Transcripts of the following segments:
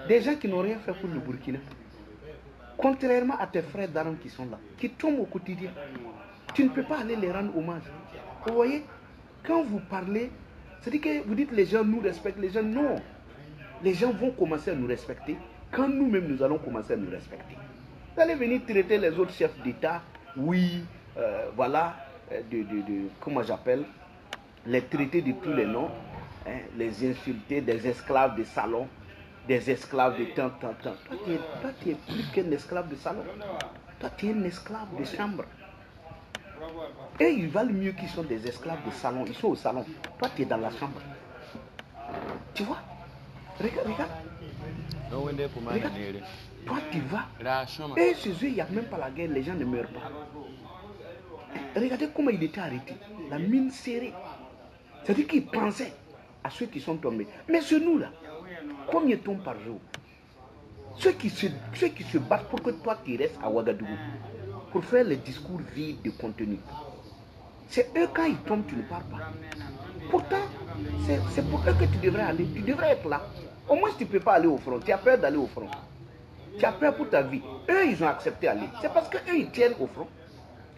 Des gens qui n'ont rien fait pour le Burkina. Contrairement à tes frères d'armes qui sont là, qui tombent au quotidien. Tu ne peux pas aller les rendre hommage. Vous voyez, quand vous parlez, c'est-à-dire que vous dites les gens nous respectent, les gens non. Les gens vont commencer à nous respecter quand nous-mêmes nous allons commencer à nous respecter. Vous allez venir traiter les autres chefs d'État, oui, voilà, comment j'appelle, les traiter de tous les noms, hein, les insulter, des esclaves de salon, des esclaves de tant. Toi, tu es plus qu'un esclave de salon. Toi, tu es un esclave de chambre. Et ils valent mieux qu'ils sont des esclaves de salon. Ils sont au salon. Toi, tu es dans la chambre. Tu vois? Regarde. Toi, tu vas. Et chez eux, il n'y a même pas la guerre. Les gens ne meurent pas. Regardez comment il était arrêté. La mine serrée. C'est-à-dire qu'il pensait à ceux qui sont tombés. Mais chez nous, là, combien tombent par jour? Ceux qui se battent pour que toi, tu restes à Ouagadougou. Pour faire les discours vides de contenu. C'est eux, quand ils tombent, tu ne parles pas. Pourtant, c'est pour eux que tu devrais aller. Tu devrais être là. Au moins, tu ne peux pas aller au front. Tu as peur d'aller au front. Tu as peur pour ta vie. Eux, ils ont accepté d'aller. C'est parce qu'eux, ils tiennent au front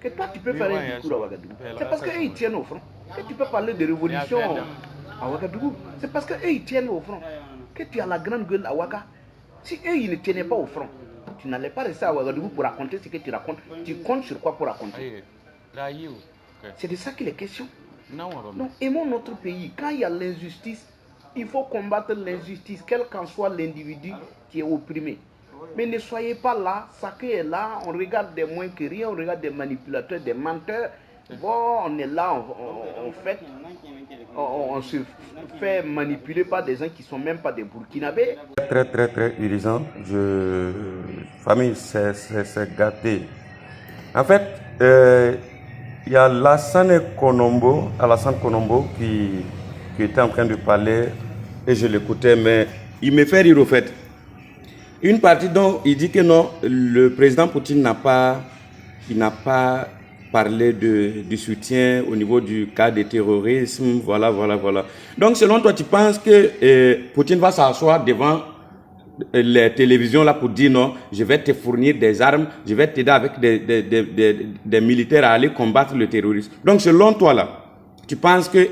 que toi, tu peux faire un discours à Ouagadougou. C'est parce qu'eux, ils tiennent au front que tu peux parler de révolution à Ouagadougou. C'est parce qu'eux, ils tiennent au front que tu as la grande gueule à Ouaga. Si eux, ils ne tenaient pas au front, tu n'allais pas rester à Ouagadougou pour raconter ce que tu racontes. Tu comptes sur quoi pour raconter? C'est de ça qu'il est question. Donc, aimons notre pays. Quand il y a l'injustice, il faut combattre l'injustice, quel qu'en soit l'individu qui est opprimé. Mais ne soyez pas là, Saké est là, on regarde des moins que rien, on regarde des manipulateurs, des menteurs. Bon, on est là, on se fait manipuler par des gens qui ne sont même pas des Burkinabés. Très urgent. Famille, c'est gâté. En fait, il y a Alassane Konombo qui était en train de parler et je l'écoutais, mais il me fait rire au fait. Une partie dont il dit que non, le président Poutine n'a pas parlé du soutien au niveau du cas de terrorisme, voilà. Donc selon toi, tu penses que Poutine va s'asseoir devant les télévisions là pour dire non, je vais te fournir des armes, je vais t'aider avec des militaires à aller combattre le terrorisme. Donc selon toi là, tu penses que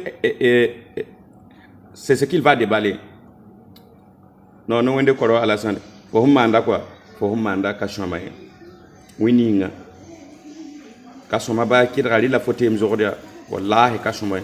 c'est ce qu'il va déballer? Non, on est d'accord à la scène. Faut un mandat quoi? Faut un mandat kachoma. Winning. Kachoma ba qui rali la faute m'zordia. Wallahi kachoma.